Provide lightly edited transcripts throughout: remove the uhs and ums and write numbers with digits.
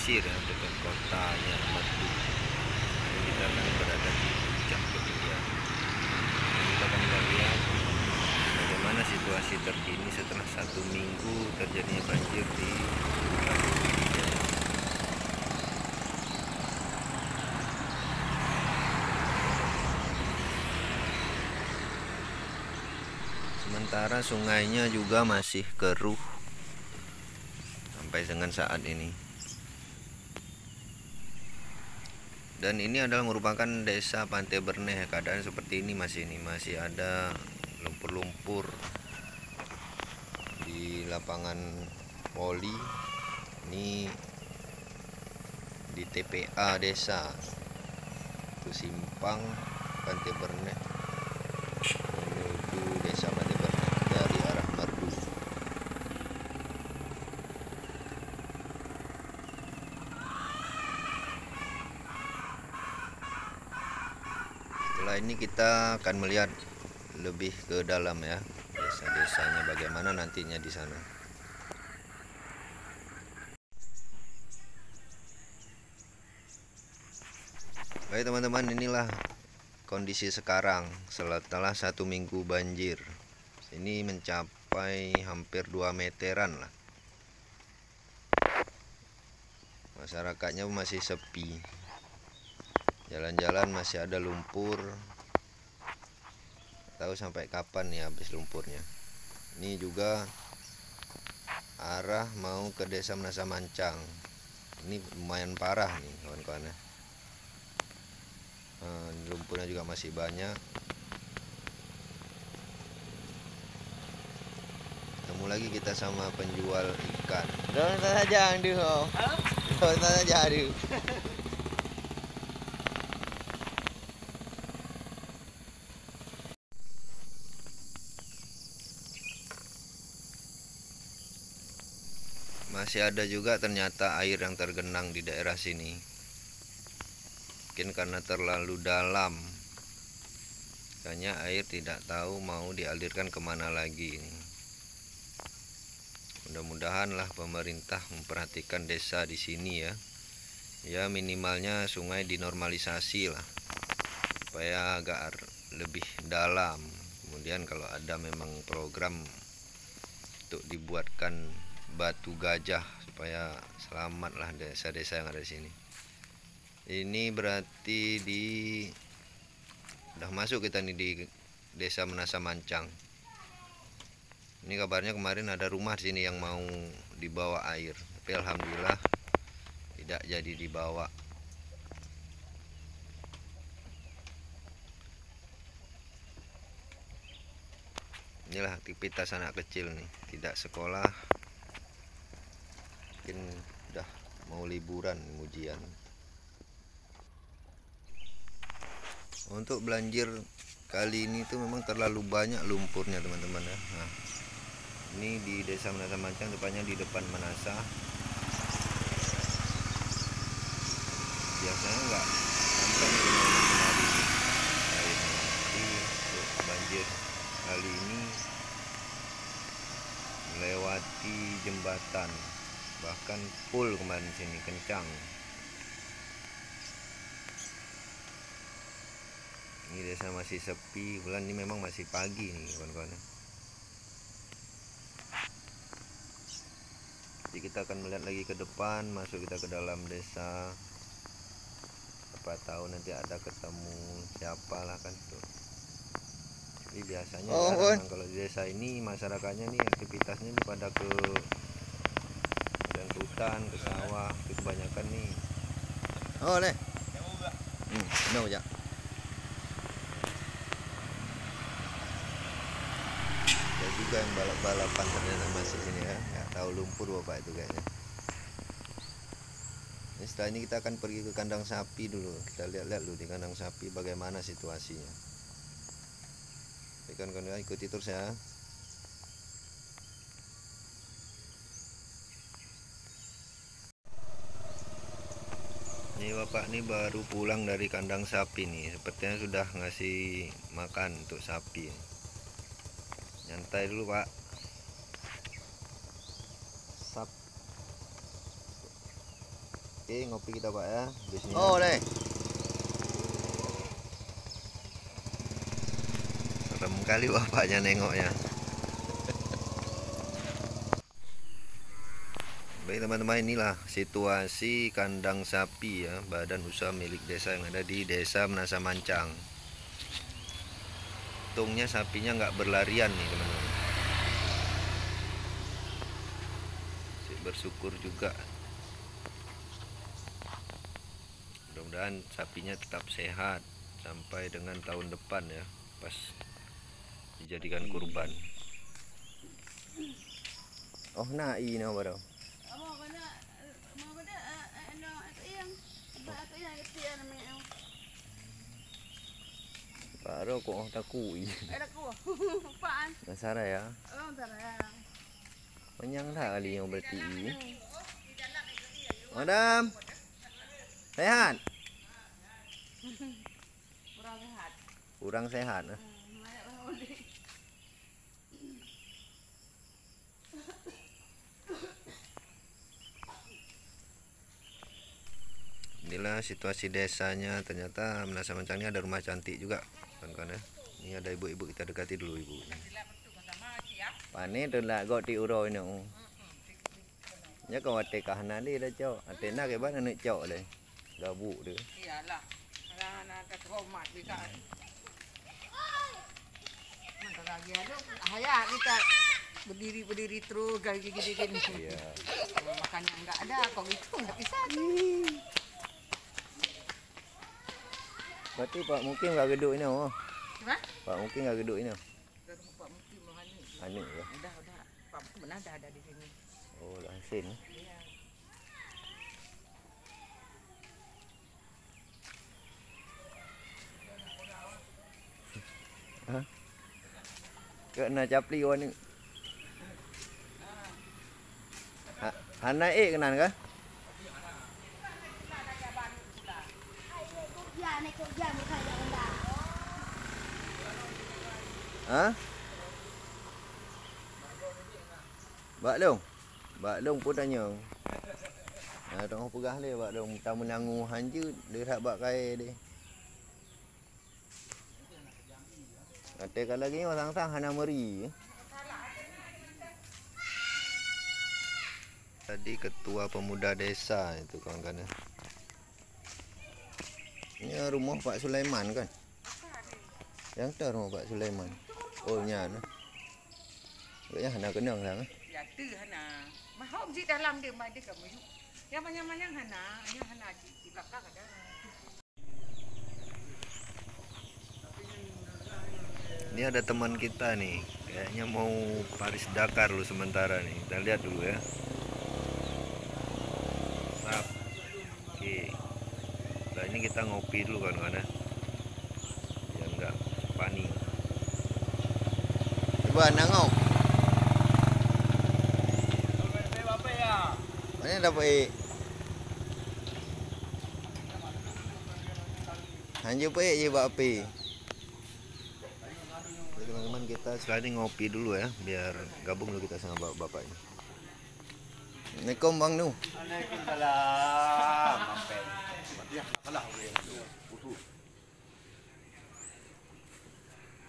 pesisir ya, dekat kotanya Merdu. Kita akan berada di puncak ketinggian. Kita akan lihat bagaimana situasi terkini setelah 1 minggu terjadinya banjir di Kabupaten Jaya. Sementara sungainya juga masih keruh sampai dengan saat ini. Dan ini adalah merupakan desa Pantai Berneh. Keadaan seperti ini masih ada lumpur-lumpur di lapangan poli. Ini di TPA desa itu simpang Pantai Berneh menuju desa Pantai Berneh dari arah Merdu. Setelah ini kita akan melihat lebih ke dalam ya, desa-desanya bagaimana nantinya di sana. Baik teman-teman, inilah kondisi sekarang setelah 1 minggu banjir. Ini mencapai hampir 2 meteran lah. Masyarakatnya masih sepi. Jalan-jalan masih ada lumpur. Tahu sampai kapan nih habis lumpurnya. Ini juga arah mau ke desa Menasa Mancang. Ini lumayan parah nih kawan-kawan ya. Lumpurnya juga masih banyak. Ketemu lagi kita sama penjual ikan. Don't saja aduh. Don't saja aduh. Masih ada juga ternyata air yang tergenang di daerah sini. Mungkin karena terlalu dalam, makanya air tidak tahu mau dialirkan kemana lagi. Mudah-mudahan lah pemerintah memperhatikan desa di sini ya. Ya minimalnya sungai dinormalisasi lah, supaya agak lebih dalam. Kemudian kalau ada memang program untuk dibuatkan batu gajah supaya selamatlah desa-desa yang ada di sini. Ini berarti udah masuk kita nih di desa Menasa Mancang. Ini kabarnya kemarin ada rumah di sini yang mau dibawa air, tapi alhamdulillah tidak jadi dibawa. Inilah aktivitas anak kecil nih, tidak sekolah, mungkin udah mau liburan ujian. Untuk banjir kali ini tuh memang terlalu banyak lumpurnya teman-teman ya. Nah, ini di desa Menasa Mancang, tepatnya di depan Menasa. Biasanya nggak sampai kemari airnya, tapi untuk banjir kali ini melewati jembatan, bahkan full kemarin sini kencang. Ini desa masih sepi, bulan ini memang masih pagi nih kawan-kawan. Jadi kita akan melihat lagi ke depan, masuk kita ke dalam desa. Apa tahu nanti ada ketemu siapa lah kan tuh. Jadi biasanya jarang kalau di desa ini masyarakatnya nih aktivitasnya nih pada ke hutan, ke sawah, itu kebanyakan nih. Oh deh. No ya. Ada juga yang balap-balapan ternyata masih sini ya. Nggak tahu lumpur bapak itu kayaknya. Nah, setelah ini kita akan pergi ke kandang sapi dulu. Kita lihat-lihat dulu di kandang sapi bagaimana situasinya. Ikan ikuti terus ya. Ini bapak ini baru pulang dari kandang sapi nih. Sepertinya sudah ngasih makan untuk sapi. Nyantai dulu pak. Oke, ngopi kita Pak ya. Biasanya. Oh, deh. Serem kali bapaknya nengoknya. Baik teman-teman, inilah situasi kandang sapi ya, badan usaha milik desa yang ada di Desa Menasa Mancang. Untungnya sapinya nggak berlarian nih teman-teman. Bersyukur juga. Mudah-mudahan sapinya tetap sehat sampai dengan tahun depan ya, pas dijadikan kurban. Oh, nai no baru. Baru kok takui. Nasara ya. Panjang tak kali yang berarti. Madam. Sehat? Kurang sehat. Kurang sehat. Inilah situasi desanya. Ternyata Menasa Mancang ini ada rumah cantik juga kan ya. Ini ada ibu-ibu, kita dekati dulu ibu. Pane tu lah got ti uro ini. Ya kau ate kahana ni dah cok. Ate nak ke mana nak cok le. Gabuk dia. Iyalah. Anak-anak terhormat juga. Mana lagi ada? Hayat kita berdiri terus gini. Iya. Makannya enggak ada, kok gitu enggak bisa. Berarti Pak Mukim enggak geduk ini oh. Gimana? Pak Mukim enggak geduk ini. Pak Mukim Mohani. Anu ya. Udah. Pak Mukim benar ada di sini. Oh, dah hasil. Iya. Ha? Kena capli wan ni. Hana kenan ke? Ha? Bak long pun tanya. Tengah pegah dia bak long tamu nangu hanju dia tak bak kai dia. Kata kalau lagi orang sang hana meri. Tadi ketua pemuda desa itu kawan-kawan. Ini rumah Pak Sulaiman kan? Yang tu rumah Pak Sulaiman. Oh nya nah. Kayaknya hana kenang sang. Ya tu hana. Mahom di dalam dia mai dia kamu. Yang banyak-banyak hana di belakang ada. Ini ada teman kita nih, kayaknya mau Paris Dakar lu sementara nih. Kita lihat dulu ya. Map. Oke. Nah ini kita ngopi dulu kan ya. Biar enggak panik. Coba nangau. Mana dapat Hanju pe je buat api. Teman-teman kita sekali ngopi dulu ya, biar gabung dulu kita sama bapak ini. Assalamualaikum Bang Nu. Waalaikumsalam. Ya, kalah boleh.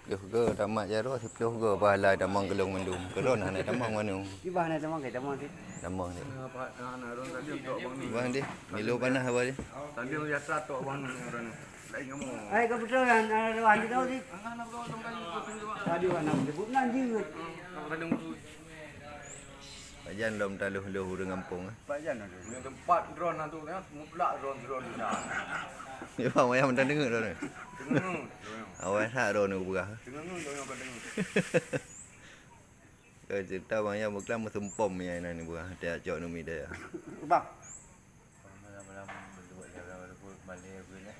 Duh ge tamat jaro sepuluh ge pahala damang gelung mendum. Keron anak damang manu. Di mana teman kita teman sih? Damang dia. Apa anak orang tadi untuk bang ni. Bang dia, milo panas apa dia? Tadi biasa tok bang ni orang ni. Lain kamu. Ai kebetulan ada wanita tahu sih. Anak kau dong kan tu juga. Tadi mana sebut nanti. Kau tadi musuh. Pajan lom taluh-luh urang kampung. Pak Jan ada. Yang tempat drone tu ya, mutlak drone di sana. Ya bang ayam dah dengar dah ni. Dengar. Awak hak ro ni berah. Dengar yang kau dengar. Kau cerita bang ayam berkelam mesumpom yang ni berah. Dia ajak numi dia. Bang. Malam-malam berdua jalan balik aku ni.